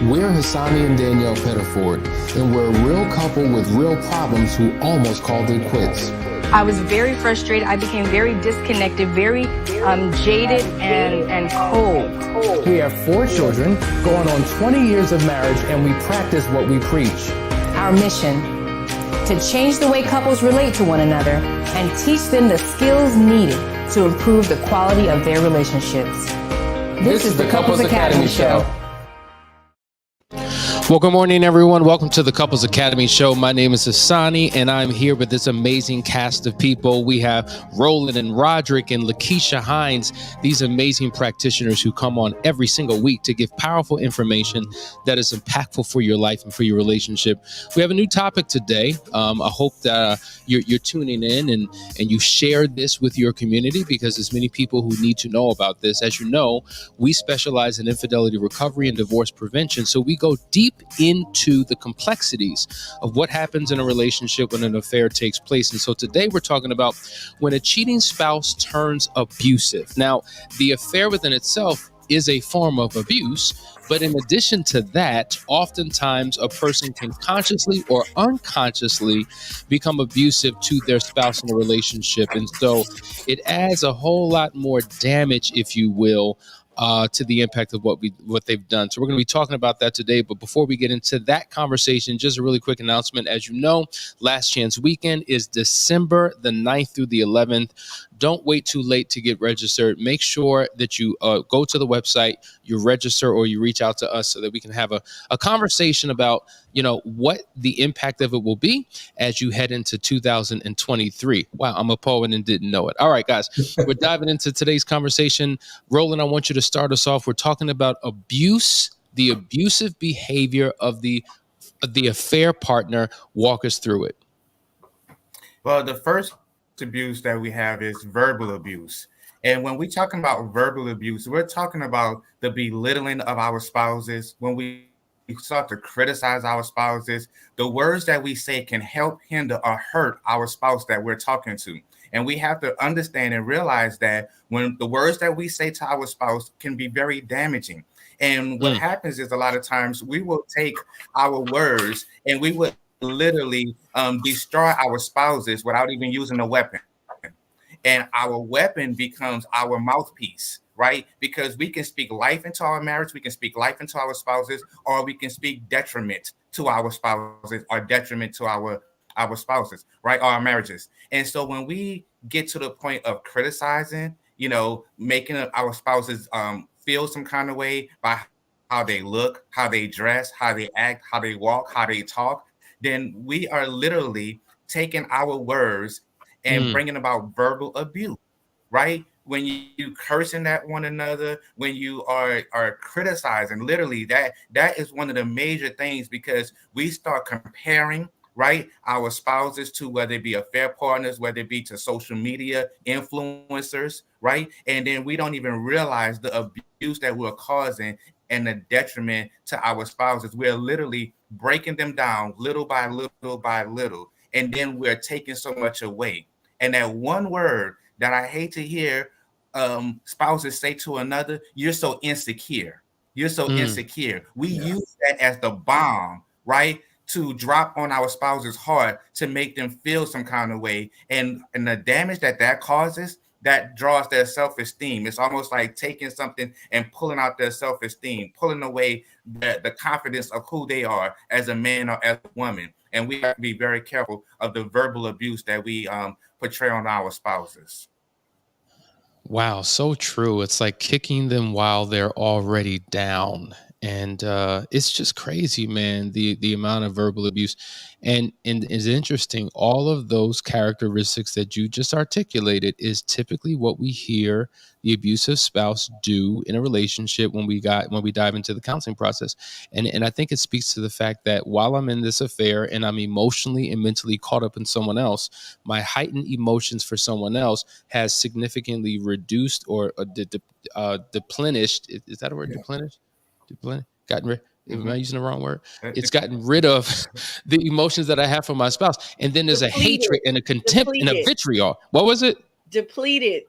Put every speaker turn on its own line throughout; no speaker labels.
We're Hassani and Danielle Pettiford, and we're a real couple with real problems who almost called it quits.
I was very frustrated. I became very disconnected, very jaded and cold.
We have 4 children, going on 20 years of marriage, and we practice what we preach.
Our mission, to change the way couples relate to one another and teach them the skills needed to improve the quality of their relationships. This is the Couples Academy Show.
Well, good morning, everyone. Welcome to the Couples Academy Show. My name is Hassani, and I'm here with this amazing cast of people. We have Roland and Roderick and Lakeisha Hines, these amazing practitioners who come on every single week to give powerful information that is impactful for your life and for your relationship. We have a new topic today. I hope that you're tuning in and you share this with your community, because there's many people who need to know about this. As you know, we specialize in infidelity recovery and divorce prevention, so we go deep into the complexities of what happens in a relationship when an affair takes place. And so today we're talking about when a cheating spouse turns abusive. Now, the affair within itself is a form of abuse, but in addition to that, oftentimes a person can consciously or unconsciously become abusive to their spouse in a relationship. And so it adds a whole lot more damage, if you will, to the impact of what they've done. So we're going to be talking about that today. But before we get into that conversation, just a really quick announcement. As you know, Last Chance Weekend is December the 9th through the 11th. Don't wait too late to get registered. Make sure that you go to the website, you register, or you reach out to us so that we can have a conversation about, what the impact of it will be as you head into 2023. Wow, I'm a poet and didn't know it. All right, guys, we're diving into today's conversation. Roland, I want you to start us off. We're talking about abuse, the abusive behavior of the affair partner. Walk us through it.
Well, the first abuse that we have is verbal abuse. And when we're talking about verbal abuse, we're talking about the belittling of our spouses. When we start to criticize our spouses, the words that we say can help, hinder, or hurt our spouse that we're talking to. And we have to understand and realize that when the words that we say to our spouse can be very damaging. And what happens is a lot of times we will take our words and we would literally destroy our spouses without even using a weapon. And our weapon becomes our mouthpiece, right? Because we can speak life into our marriage, we can speak life into our spouses, or we can speak detriment to our spouses or detriment to our spouses, right? Or our marriages. And so when we get to the point of criticizing, making our spouses feel some kind of way by how they look, how they dress, how they act, how they walk, how they talk, then we are literally taking our words and bringing about verbal abuse, right? When you cursing at one another, when you are criticizing, literally that is one of the major things, because we start comparing, right, our spouses to whether it be affair partners, whether it be to social media influencers, right? And then we don't even realize the abuse that we're causing and the detriment to our spouses. We're literally breaking them down little by little by little, and then we're taking so much away. And that one word that I hate to hear spouses say to another, you're so insecure. You're so insecure. We use that as the bomb, right, to drop on our spouse's heart to make them feel some kind of way. And the damage that causes, that draws their self-esteem. It's almost like taking something and pulling out their self-esteem, pulling away the confidence of who they are as a man or as a woman. And we have to be very careful of the verbal abuse that we portray on our spouses.
Wow, so true. It's like kicking them while they're already down. And it's just crazy, man, the amount of verbal abuse. And it's interesting, all of those characteristics that you just articulated is typically what we hear the abusive spouse do in a relationship when we dive into the counseling process. And I think it speaks to the fact that while I'm in this affair and I'm emotionally and mentally caught up in someone else, my heightened emotions for someone else has significantly reduced or deplenished. Is that a word? Yeah. Deplenished? Gotten rid. Am I using the wrong word? It's gotten rid of the emotions that I have for my spouse. And then there's a hatred and a contempt and a vitriol. What was it?
Depleted.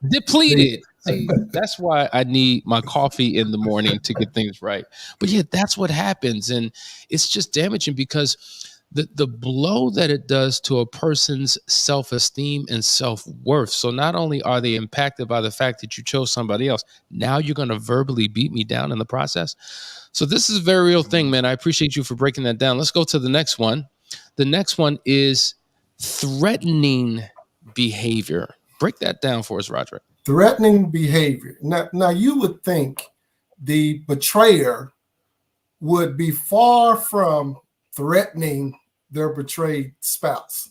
See, that's why I need my coffee in the morning to get things right. But yeah, that's what happens. And it's just damaging because the blow that it does to a person's self-esteem and self-worth. So not only are they impacted by the fact that you chose somebody else, now you're going to verbally beat me down in the process. So this is a very real thing, man. I appreciate you for breaking that down. Let's go to the next one. The next one is threatening behavior. Break that down for us, Roderick.
Threatening behavior. Now you would think the betrayer would be far from threatening their betrayed spouse.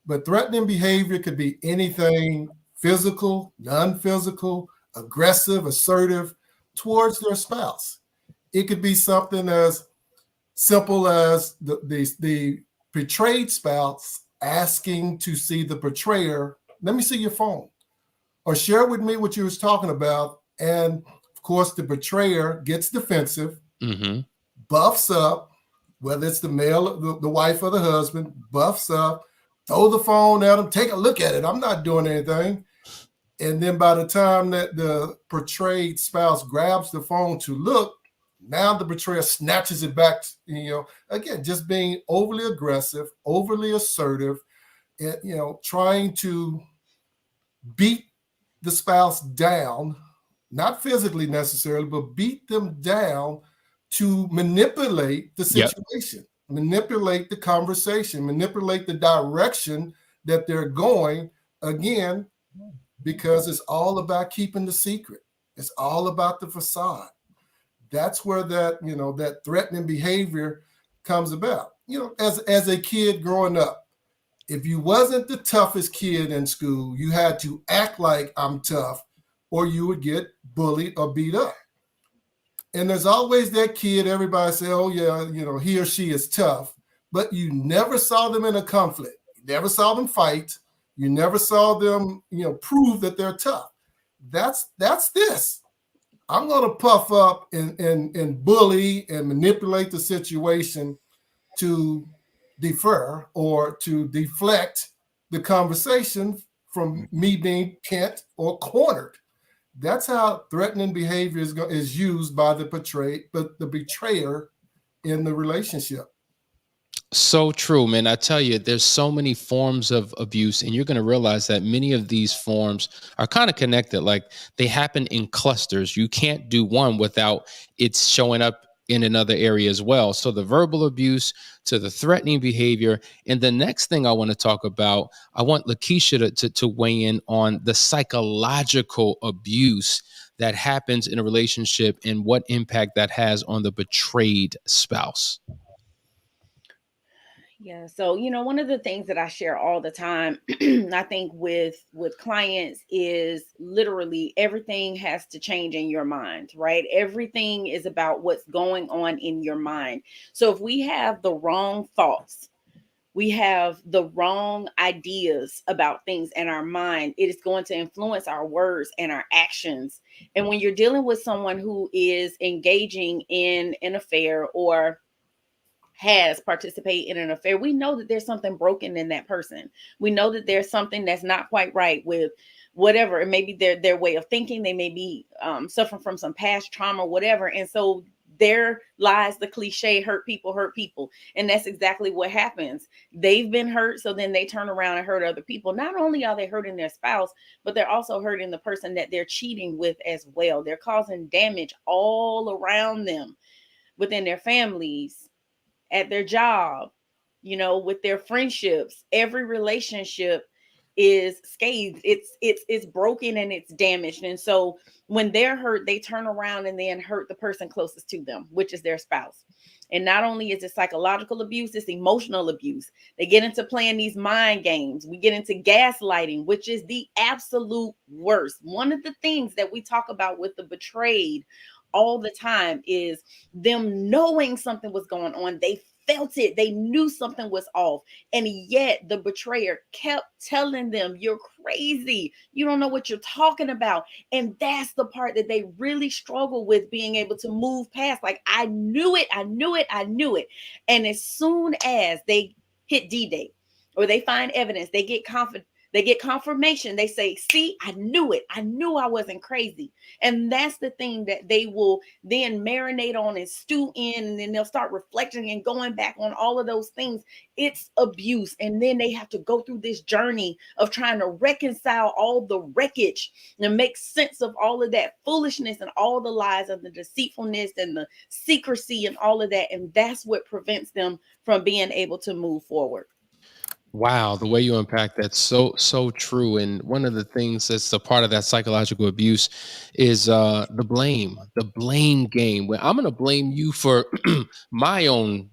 But threatening behavior could be anything physical, non-physical, aggressive, assertive towards their spouse. It could be something as simple as the betrayed spouse asking to see the betrayer, let me see your phone, or share with me what you was talking about. And of course, the betrayer gets defensive, buffs up, whether it's the male, the wife or the husband, buffs up, throw the phone at them, take a look at it. I'm not doing anything. And then by the time that the betrayed spouse grabs the phone to look, now the betrayer snatches it back, again, just being overly aggressive, overly assertive, trying to beat the spouse down, not physically necessarily, but beat them down to manipulate the situation, manipulate the conversation, manipulate the direction that they're going, again, because it's all about keeping the secret. It's all about the facade. That's where that threatening behavior comes about. As a kid growing up, if you wasn't the toughest kid in school, you had to act like I'm tough, or you would get bullied or beat up. And there's always that kid, everybody say, oh yeah, he or she is tough, but you never saw them in a conflict. You never saw them fight. You never saw them, prove that they're tough. That's this. I'm going to puff up and bully and manipulate the situation to defer or to deflect the conversation from me being pinned or cornered. That's how threatening behavior is used by the betrayer in the relationship.
So true, man. I tell you, there's so many forms of abuse, and you're going to realize that many of these forms are kind of connected. Like they happen in clusters. You can't do one without it showing up in another area as well. So the verbal abuse to the threatening behavior. And the next thing I want to talk about, I want Lakeisha to weigh in on the psychological abuse that happens in a relationship and what impact that has on the betrayed spouse.
Yeah. So, one of the things that I share all the time, I think with clients is literally everything has to change in your mind, right? Everything is about what's going on in your mind. So if we have the wrong thoughts, we have the wrong ideas about things in our mind, it is going to influence our words and our actions. And when you're dealing with someone who is engaging in an affair or has participated in an affair, we know that there's something broken in that person. We know that there's something that's not quite right with whatever. It may be their way of thinking. They may be suffering from some past trauma, whatever. And so there lies the cliche, hurt people. And that's exactly what happens. They've been hurt. So then they turn around and hurt other people. Not only are they hurting their spouse, but they're also hurting the person that they're cheating with as well. They're causing damage all around them, within their families, at their job, with their friendships. Every relationship is scathed. It's broken and it's damaged. And so when they're hurt, they turn around and then hurt the person closest to them, which is their spouse. And not only is it psychological abuse, it's emotional abuse. They get into playing these mind games. We get into gaslighting, which is the absolute worst. One of the things that we talk about with the betrayed all the time is them knowing something was going on. They felt it. They knew something was off. And yet the betrayer kept telling them, you're crazy. You don't know what you're talking about. And that's the part that they really struggle with, being able to move past. Like, I knew it. And as soon as they hit D-Day or they find evidence, they get confident, They get confirmation. They say, see, I knew it. I knew I wasn't crazy. And that's the thing that they will then marinate on and stew in, and then they'll start reflecting and going back on all of those things. It's abuse. And then they have to go through this journey of trying to reconcile all the wreckage and make sense of all of that foolishness and all the lies and the deceitfulness and the secrecy and all of that. And that's what prevents them from being able to move forward.
Wow, the way you unpack that's so true. And one of the things that's a part of that psychological abuse is the blame game. Where I'm going to blame you for my own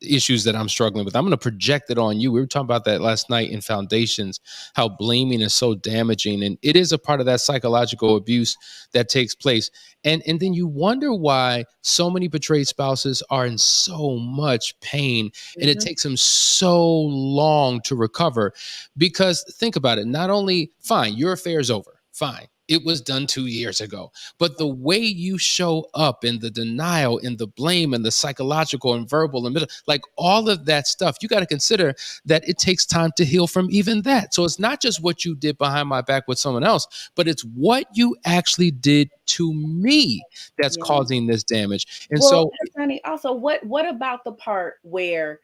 issues that I'm struggling with. I'm going to project it on you. We were talking about that last night in Foundations, how blaming is so damaging, and it is a part of that psychological abuse that takes place. And then you wonder why so many betrayed spouses are in so much pain, and it takes them so long to recover. Because think about it, not only, fine, your affair is over, fine, it was done 2 years ago, but the way you show up in the denial, in the blame, and the psychological and verbal and like all of that stuff, you got to consider that it takes time to heal from even that. So it's not just what you did behind my back with someone else, but it's what you actually did to me that's causing this damage. And
so, honey, also, what about the part where,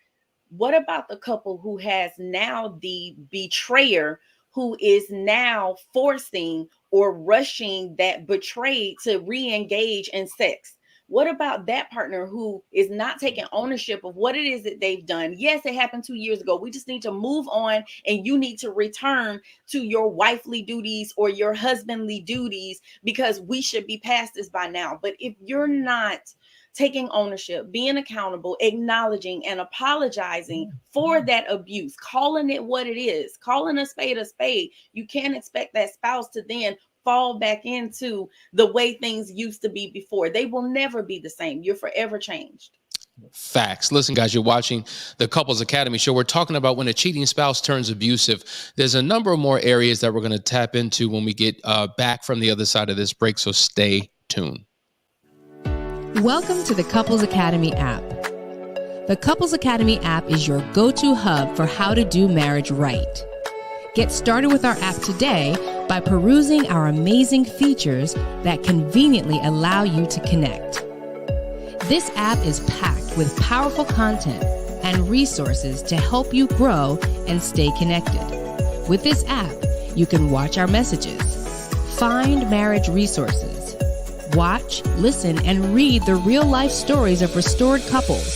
what about the couple who has now the betrayer who is now forcing or rushing that betrayed to re-engage in sex? What about that partner who is not taking ownership of what it is that they've done? Yes, it happened 2 years ago. We just need to move on, and you need to return to your wifely duties or your husbandly duties, because we should be past this by now. But if you're not taking ownership, being accountable, acknowledging and apologizing for that abuse, calling it what it is, calling a spade, you can't expect that spouse to then fall back into the way things used to be before. They will never be the same. You're forever changed.
Facts. Listen, guys, you're watching the Couples Academy show. We're talking about when a cheating spouse turns abusive. There's a number of more areas that we're going to tap into when we get back from the other side of this break, so stay tuned.
Welcome to the Couples Academy app. The Couples Academy app is your go-to hub for how to do marriage right. Get started with our app today by perusing our amazing features that conveniently allow you to connect. This app is packed with powerful content and resources to help you grow and stay connected. With this app, you can watch our messages, find marriage resources, watch, listen, and read the real-life stories of restored couples,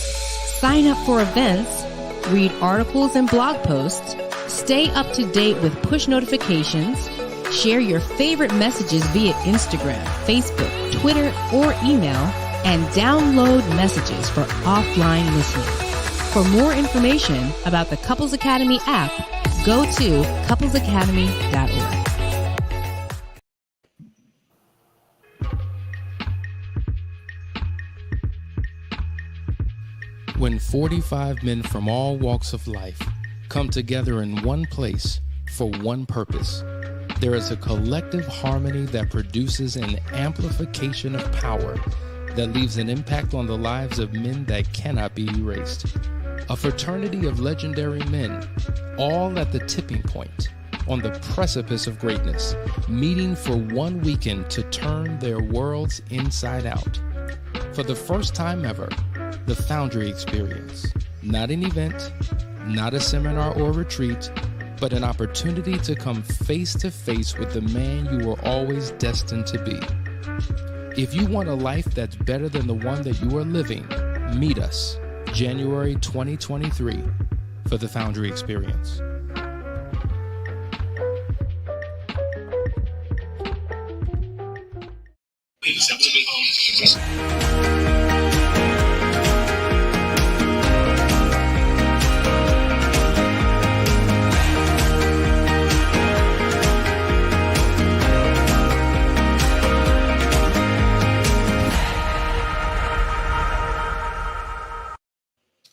sign up for events, read articles and blog posts, stay up to date with push notifications, share your favorite messages via Instagram, Facebook, Twitter, or email, and download messages for offline listening. For more information about the Couples Academy app, go to couplesacademy.org.
When 45 men from all walks of life come together in one place for one purpose, there is a collective harmony that produces an amplification of power that leaves an impact on the lives of men that cannot be erased. A fraternity of legendary men, all at the tipping point, on the precipice of greatness, meeting for one weekend to turn their worlds inside out. For the first time ever, the Foundry experience. Not an event, not a seminar or retreat, but an opportunity to come face to face with the man you were always destined to be. If you want a life that's better than the one that you are living, meet us January 2023 for the Foundry experience.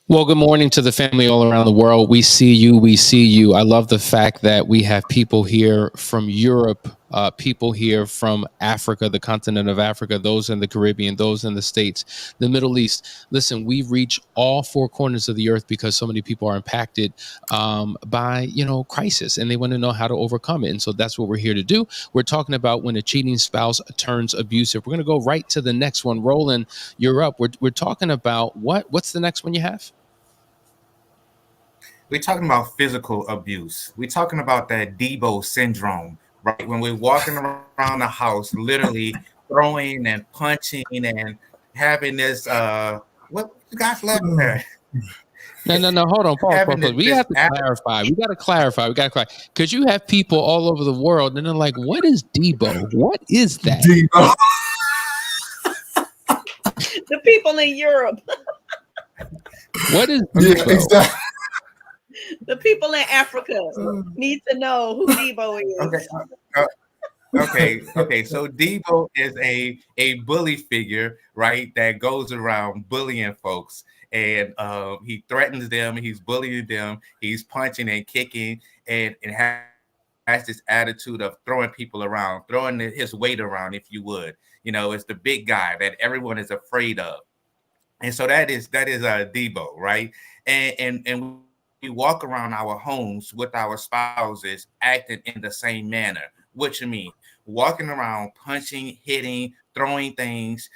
Well, good morning to the family all around the world. We see you. We see you. I love the fact that we have people here from Europe, people here from Africa, the continent of Africa, those in the Caribbean, those in the States, the Middle East. Listen, we reach all four corners of the earth because so many people are impacted by, crisis, and they want to know how to overcome it. And so that's what we're here to do. We're talking about when a cheating spouse turns abusive. We're going to go right to the next one. Roland, you're up. We're talking about what's the next one you have?
We're talking about physical abuse. We're talking about that Debo syndrome, right? When we're walking around the house, literally throwing and punching and having this, what you guys left there?
No. Hold on. Pause. We have to clarify. We got to clarify. Because you have people all over the world and they're like, what is Debo? What is that?
Debo.
The people in Europe.
What is Debo?
Yeah, exactly.
The people in Africa need to know who Debo is.
Okay. So Debo is a bully figure, right? That goes around bullying folks, and he threatens them. He's bullying them. He's punching and kicking, and has this attitude of throwing people around, throwing his weight around, if you would. It's the big guy that everyone is afraid of, and so that is Debo, right? And we walk around our homes with our spouses acting in the same manner. What you mean? Walking around, punching, hitting, throwing things,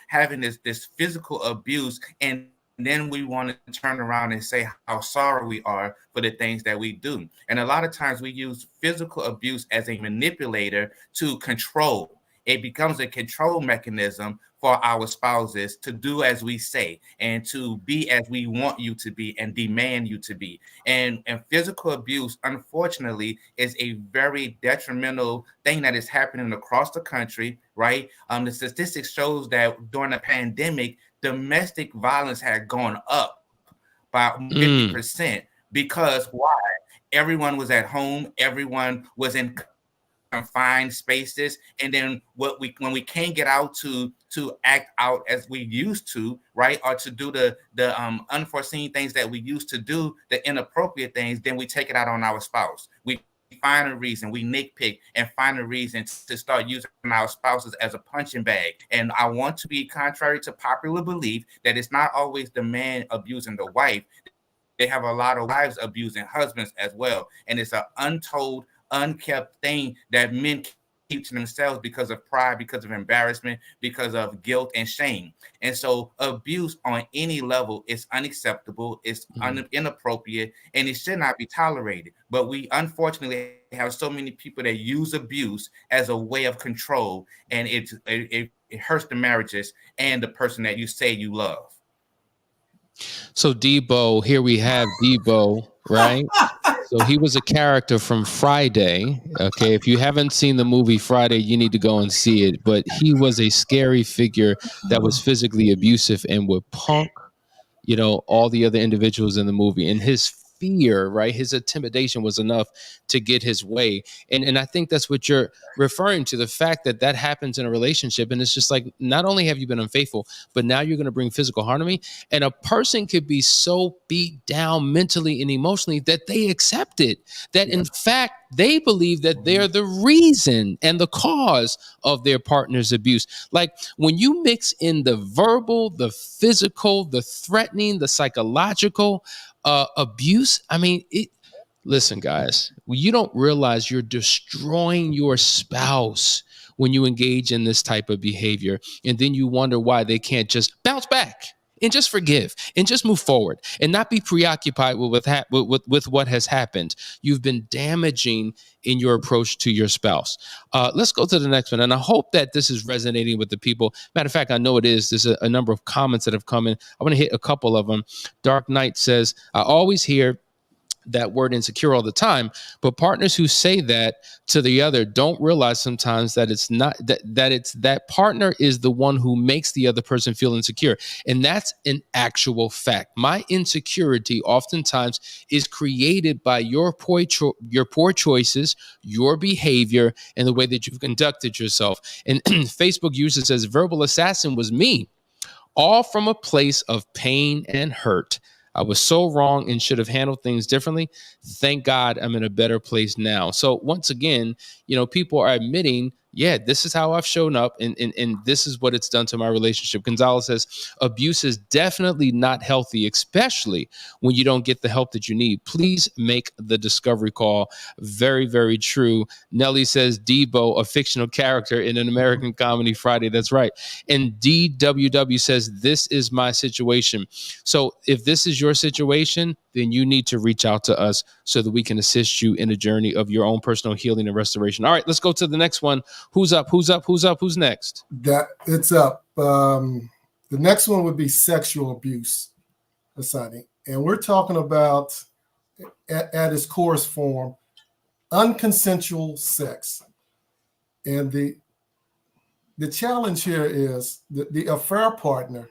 having this physical abuse, and then we want to turn around and say how sorry we are for the things that we do. And a lot of times we use physical abuse as a manipulator to control. It becomes a control mechanism for our spouses to do as we say and to be as we want you to be and demand you to be. And physical abuse, unfortunately, is a very detrimental thing that is happening across the country, right? The statistics shows that during the pandemic, domestic violence had gone up by 50% because why? Everyone was at home. Everyone was in confined spaces, and then when we can't get out to act out as we used to, right, or to do the unforeseen things that we used to do, the inappropriate things, then we take it out on our spouse. We find a reason, we nitpick and find a reason to start using our spouses as a punching bag. And I want to be contrary to popular belief that it's not always the man abusing the wife. They have a lot of wives abusing husbands as well, and it's an untold, unkept thing that men keep to themselves because of pride, because of embarrassment, because of guilt and shame. And so abuse on any level is unacceptable, it's inappropriate, and it should not be tolerated. But we unfortunately have so many people that use abuse as a way of control, and it hurts the marriages and the person that you say you love.
So Debo, here we have Debo, right? So he was a character from Friday. Okay, if you haven't seen the movie Friday, you need to go and see it. But he was a scary figure that was physically abusive and would punk, all the other individuals in the movie. And his fear, right, his intimidation was enough to get his way. And I think that's what you're referring to, the fact that happens in a relationship. And it's just like, not only have you been unfaithful, but now you're going to bring physical harm to me. And a person could be so beat down mentally and emotionally that they accept it, that in fact, they believe that they're the reason and the cause of their partner's abuse. Like when you mix in the verbal, the physical, the threatening, the psychological abuse, I mean, listen, guys, you don't realize you're destroying your spouse when you engage in this type of behavior. And then you wonder why they can't just bounce back and just forgive and just move forward and not be preoccupied with what has happened. You've been damaging in your approach to your spouse. Let's go to the next one. And I hope that this is resonating with the people. Matter of fact, I know it is. There's a number of comments that have come in. I want to hit a couple of them. Dark Knight says, I always hear that word insecure all the time, but partners who say that to the other don't realize sometimes that it's not that it's that partner is the one who makes the other person feel insecure. And that's an actual fact. My insecurity oftentimes is created by your poor choices, your behavior, and the way that you've conducted yourself. And Facebook user says, verbal assassin was me, all from a place of pain and hurt. I was so wrong and should have handled things differently. Thank God I'm in a better place now. So once again, people are admitting, yeah, this is how I've shown up, and this is what it's done to my relationship. Gonzalez says abuse is definitely not healthy, especially when you don't get the help that you need. Please make the discovery call. Very, very true. Nelly says Debo, a fictional character in an American comedy Friday. That's right. And DWW says, this is my situation. So if this is your situation, then you need to reach out to us so that we can assist you in a journey of your own personal healing and restoration. All right, let's go to the next one. Who's up? Who's up? Who's up? Who's next?
It's up. The next one would be sexual abuse, Asani. And we're talking about, at its core form, unconsensual sex. And the challenge here is that the affair partner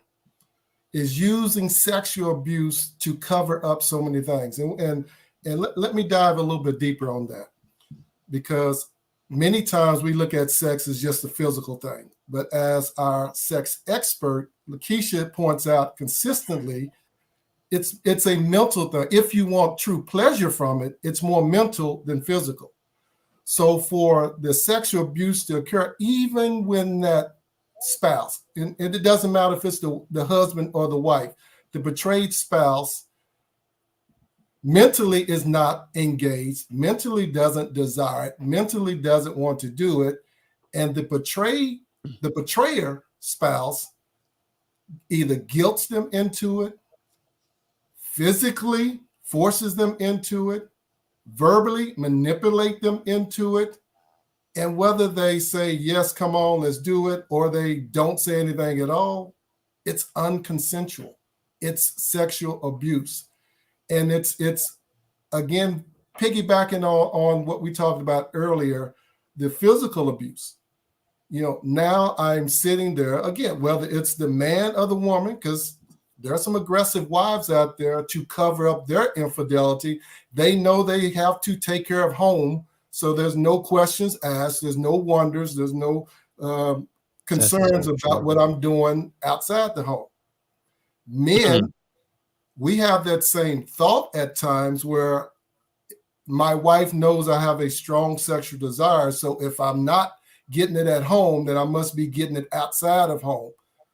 is using sexual abuse to cover up so many things. And let me dive a little bit deeper on that, because many times we look at sex as just a physical thing. But as our sex expert, Lakeisha, points out consistently, it's a mental thing. If you want true pleasure from it, it's more mental than physical. So for the sexual abuse to occur, even when that spouse, and it doesn't matter if it's the husband or the wife, the betrayed spouse mentally is not engaged, mentally doesn't desire it, mentally doesn't want to do it, and the betrayer spouse either guilts them into it, physically forces them into it, verbally manipulate them into it, and whether they say, yes, come on, let's do it, or they don't say anything at all, it's unconsensual. It's sexual abuse. And it's again, piggybacking on what we talked about earlier, the physical abuse. Now I'm sitting there, again, whether it's the man or the woman, because there are some aggressive wives out there to cover up their infidelity. They know they have to take care of home, so there's no questions asked, there's no wonders, there's no concerns about what I'm doing outside the home. Men, we have that same thought at times where my wife knows I have a strong sexual desire, so if I'm not getting it at home, then I must be getting it outside of home.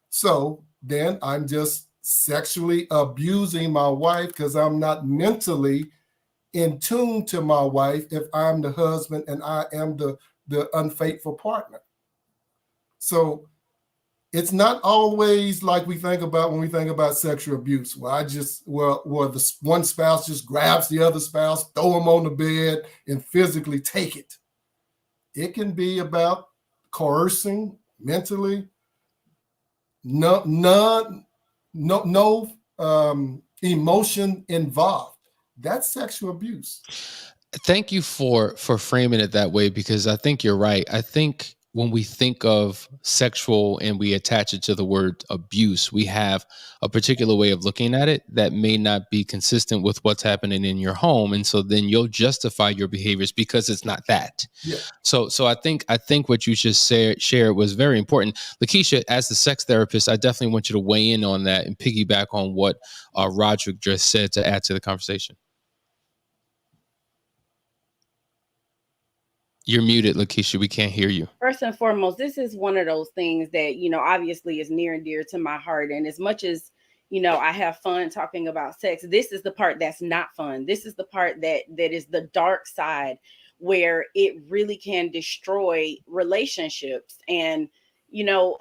So then I'm just sexually abusing my wife because I'm not mentally in tune to my wife if I'm the husband and I am the unfaithful partner. So it's not always like we think about when we think about sexual abuse, where the one spouse just grabs the other spouse, throw them on the bed, and physically take it. It can be about coercing mentally, no emotion involved. That's sexual abuse.
Thank you for framing it that way, because I think you're right. I think when we think of sexual and we attach it to the word abuse, we have a particular way of looking at it that may not be consistent with what's happening in your home. And so then you'll justify your behaviors because it's not that.
Yeah.
So I think what you just shared was very important. Lakeisha, as the sex therapist, I definitely want you to weigh in on that and piggyback on what Roderick just said to add to the conversation. You're muted, Lakeisha. We can't hear you.
First and foremost, this is one of those things that, obviously is near and dear to my heart. And as much as, I have fun talking about sex, this is the part that's not fun. This is the part that is the dark side, where it really can destroy relationships. And,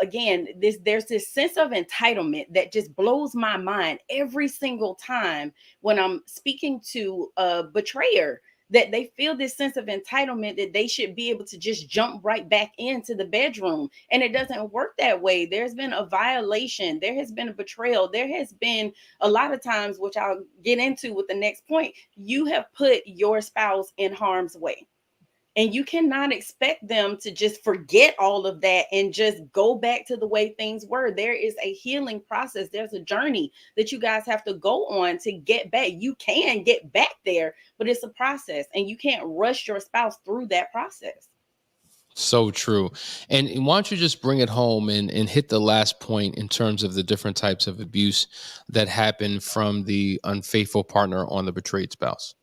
again, there's this sense of entitlement that just blows my mind every single time when I'm speaking to a betrayer, that they feel this sense of entitlement that they should be able to just jump right back into the bedroom. And it doesn't work that way. There's been a violation. There has been a betrayal. There has been a lot of times, which I'll get into with the next point, you have put your spouse in harm's way. And you cannot expect them to just forget all of that and just go back to the way things were. There is a healing process. There's a journey that you guys have to go on to get back. You can get back there, but it's a process, and you can't rush your spouse through that process.
So true. And why don't you just bring it home and hit the last point in terms of the different types of abuse that happen from the unfaithful partner on the betrayed spouse?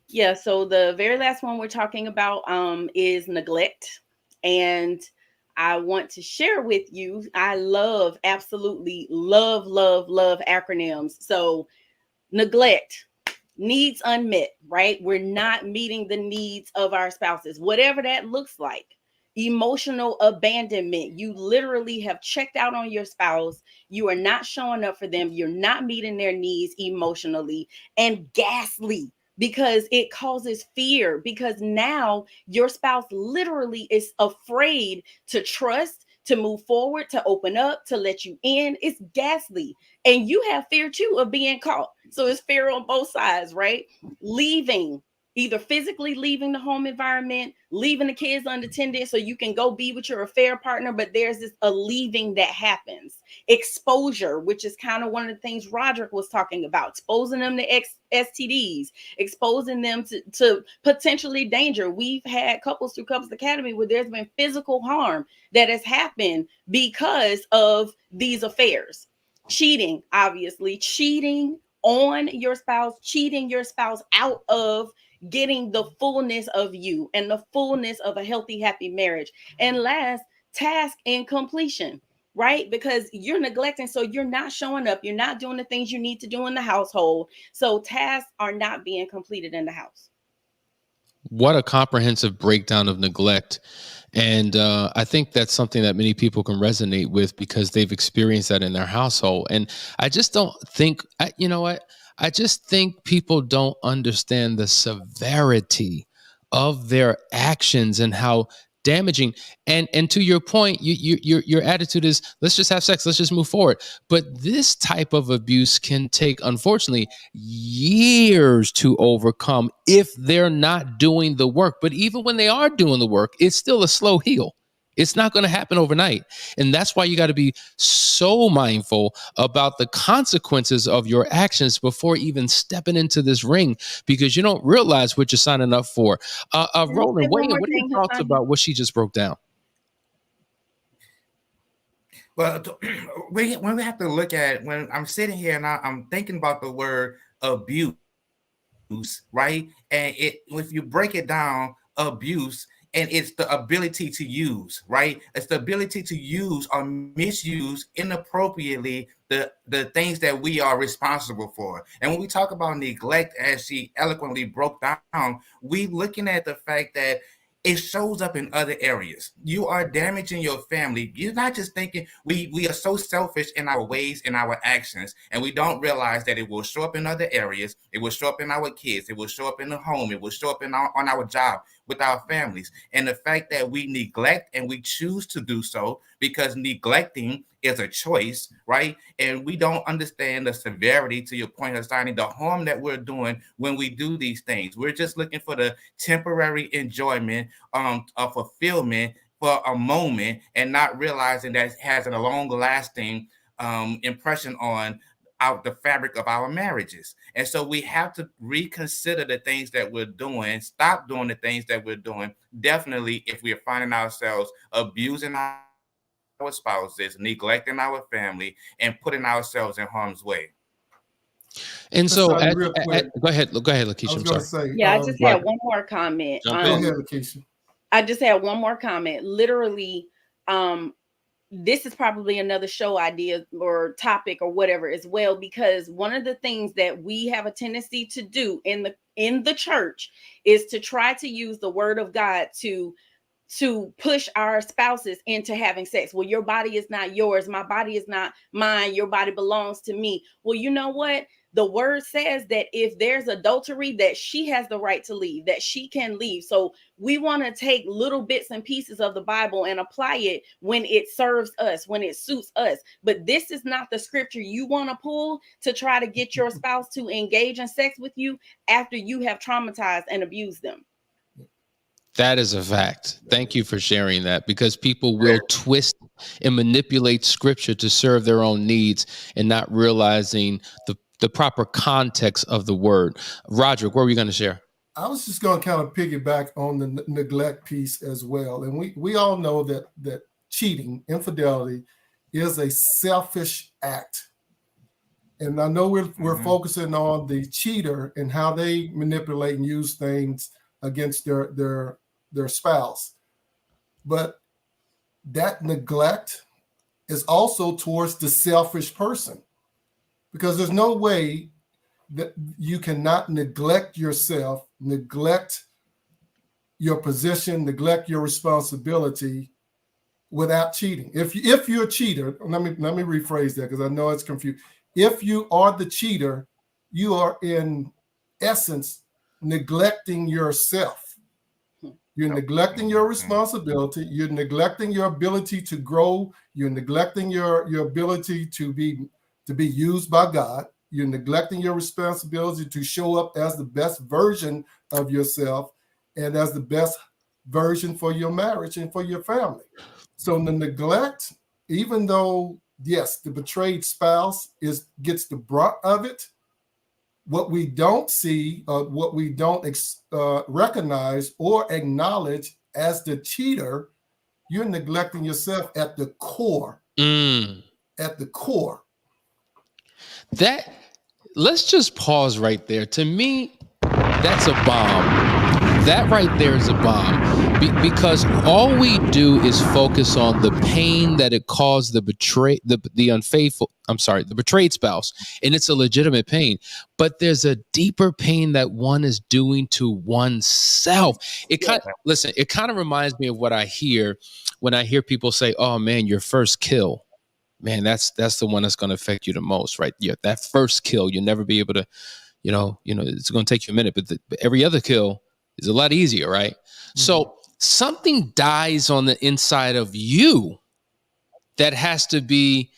Yeah, so the very last one we're talking about is neglect. And I want to share with you, I absolutely love acronyms. So neglect, needs unmet, right? We're not meeting the needs of our spouses, whatever that looks like. Emotional abandonment. You literally have checked out on your spouse. You are not showing up for them. You're not meeting their needs emotionally. And ghastly, because it causes fear, because now your spouse literally is afraid to trust, to move forward, to open up, to let you in. It's ghastly. And you have fear too of being caught. So it's fear on both sides, right? Leaving, either physically leaving the home environment, leaving the kids unattended so you can go be with your affair partner, but there's a leaving that happens. Exposure, which is kind of one of the things Roderick was talking about, exposing them to STDs, exposing them to potentially danger. We've had couples through Couples Academy where there's been physical harm that has happened because of these affairs. Cheating, obviously, cheating on your spouse, cheating your spouse out of getting the fullness of you and the fullness of a healthy, happy marriage. And last, task incompletion, right? Because you're neglecting, so you're not showing up, you're not doing the things you need to do in the household. So tasks are not being completed in the house.
What a comprehensive breakdown of neglect. And I think that's something that many people can resonate with because they've experienced that in their household. And I just don't think, you know what? I just think people don't understand the severity of their actions and how damaging. And to your point, your attitude is, let's just have sex, let's just move forward. But this type of abuse can take, unfortunately, years to overcome if they're not doing the work. But even when they are doing the work, it's still a slow heal. It's not going to happen overnight. And that's why you got to be so mindful about the consequences of your actions before even stepping into this ring, because you don't realize what you're signing up for. Roland, what are your thoughts about what she just broke down?
Well, when we have to look at, when I'm sitting here and I'm thinking about the word abuse, right? And if you break it down, abuse, and it's the ability to use, right? It's the ability to use or misuse inappropriately the things that we are responsible for. And when we talk about neglect, as she eloquently broke down, we looking at the fact that it shows up in other areas. You are damaging your family. You're not just thinking, we are so selfish in our ways, in our actions, and we don't realize that it will show up in other areas. It will show up in our kids. It will show up in the home. It will show up on our job with our families. And the fact that we neglect and we choose to do so, because neglecting is a choice, right? And we don't understand the severity, to your point, Hassani, the harm that we're doing when we do these things. We're just looking for the temporary enjoyment, of fulfillment for a moment, and not realizing that it has a long-lasting impression on the fabric of our marriages. And so we have to reconsider the things that we're doing, stop doing the things that we're doing. Definitely, if we are finding ourselves abusing our spouses, neglecting our family, and putting ourselves in harm's way.
And so,
go ahead,
Lakeisha.
I was going to say,
I just had one more comment.
Go ahead, Lakeisha.
I just had one more comment. Literally, this is probably another show idea or topic or whatever as well, because one of the things that we have a tendency to do in the church is to try to use the word of God to push our spouses into having sex. Well, your body is not yours. My body is not mine. Your body belongs to me. Well, you know what? The word says that if there's adultery, that she has the right to leave, that she can leave. So we want to take little bits and pieces of the Bible and apply it when it serves us, when it suits us. But this is not the scripture you want to pull to try to get your spouse to engage in sex with you after you have traumatized and abused them.
That is a fact. Thank you for sharing that, because people will twist and manipulate scripture to serve their own needs and not realizing the proper context of the word. Roderick, what were you going to share?
I was just going to kind of piggyback on the neglect piece as well. And we all know that cheating, infidelity, is a selfish act. And I know we're focusing on the cheater and how they manipulate and use things against their spouse. But that neglect is also towards the selfish person, because there's no way that you cannot neglect yourself, neglect your position, neglect your responsibility without cheating. If you're a cheater, let me rephrase that, because I know it's confused. If you are the cheater, you are in essence neglecting yourself. You're neglecting your responsibility. You're neglecting your ability to grow. You're neglecting your ability to be used by God. You're neglecting your responsibility to show up as the best version of yourself and as the best version for your marriage and for your family. So the neglect, even though, yes, the betrayed spouse gets the brunt of it, what we don't see, what we don't recognize or acknowledge as the cheater, you're neglecting yourself at the core. At the core.
That, let's just pause right there. To me, that's a bomb. That right there is a bomb. Because all we do is focus on the pain that it caused the betrayed spouse, and it's a legitimate pain. But there's a deeper pain that one is doing to oneself. It kind of reminds me of what I hear when I hear people say, "Oh man, your first kill." Man, that's the one that's going to affect you the most, right? Yeah, that first kill, you'll never be able to, it's going to take you a minute, but every other kill is a lot easier, right? Mm-hmm. So something dies on the inside of you that has to be,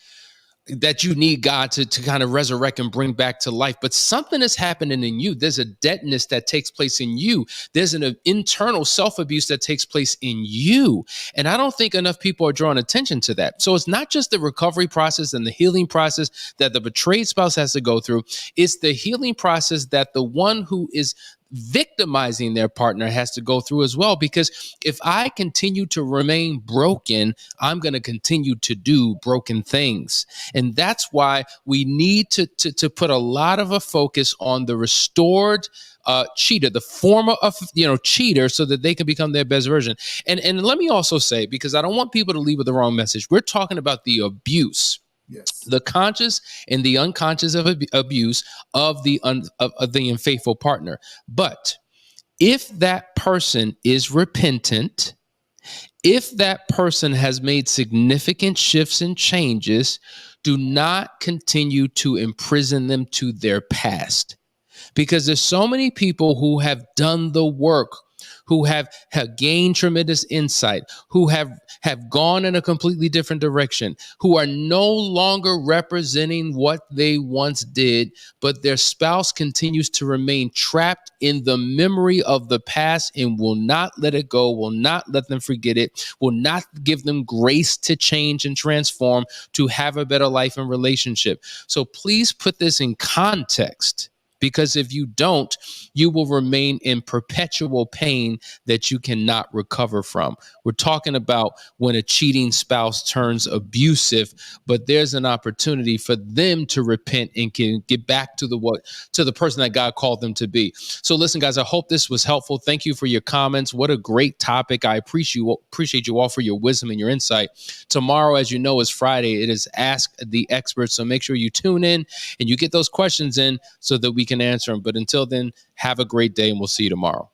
that you need God to kind of resurrect and bring back to life. But something is happening in you. There's a deadness that takes place in you. There's an internal self-abuse that takes place in you. And I don't think enough people are drawing attention to that. So it's not just the recovery process and the healing process that the betrayed spouse has to go through. It's the healing process that the one who is victimizing their partner has to go through as well. Because if I continue to remain broken, I'm going to continue to do broken things. And that's why we need to put a lot of a focus on the restored cheater, the former of cheater, so that they can become their best version. And let me also say, because I don't want people to leave with the wrong message, we're talking about the abuse.
Yes.
The conscious and the unconscious of abuse of the unfaithful partner. But if that person is repentant, if that person has made significant shifts and changes, do not continue to imprison them to their past. Because there's so many people who have done the work, who have gained tremendous insight, who have gone in a completely different direction, who are no longer representing what they once did, but their spouse continues to remain trapped in the memory of the past and will not let it go, will not let them forget it, will not give them grace to change and transform, to have a better life and relationship. So please put this in context. Because if you don't, you will remain in perpetual pain that you cannot recover from. We're talking about when a cheating spouse turns abusive, but there's an opportunity for them to repent and can get back to the person that God called them to be. So listen, guys, I hope this was helpful. Thank you for your comments. What a great topic. I appreciate you all for your wisdom and your insight. Tomorrow, as you know, is Friday. It is Ask the Experts. So make sure you tune in and you get those questions in so that we can answer them. But until then, have a great day and we'll see you tomorrow.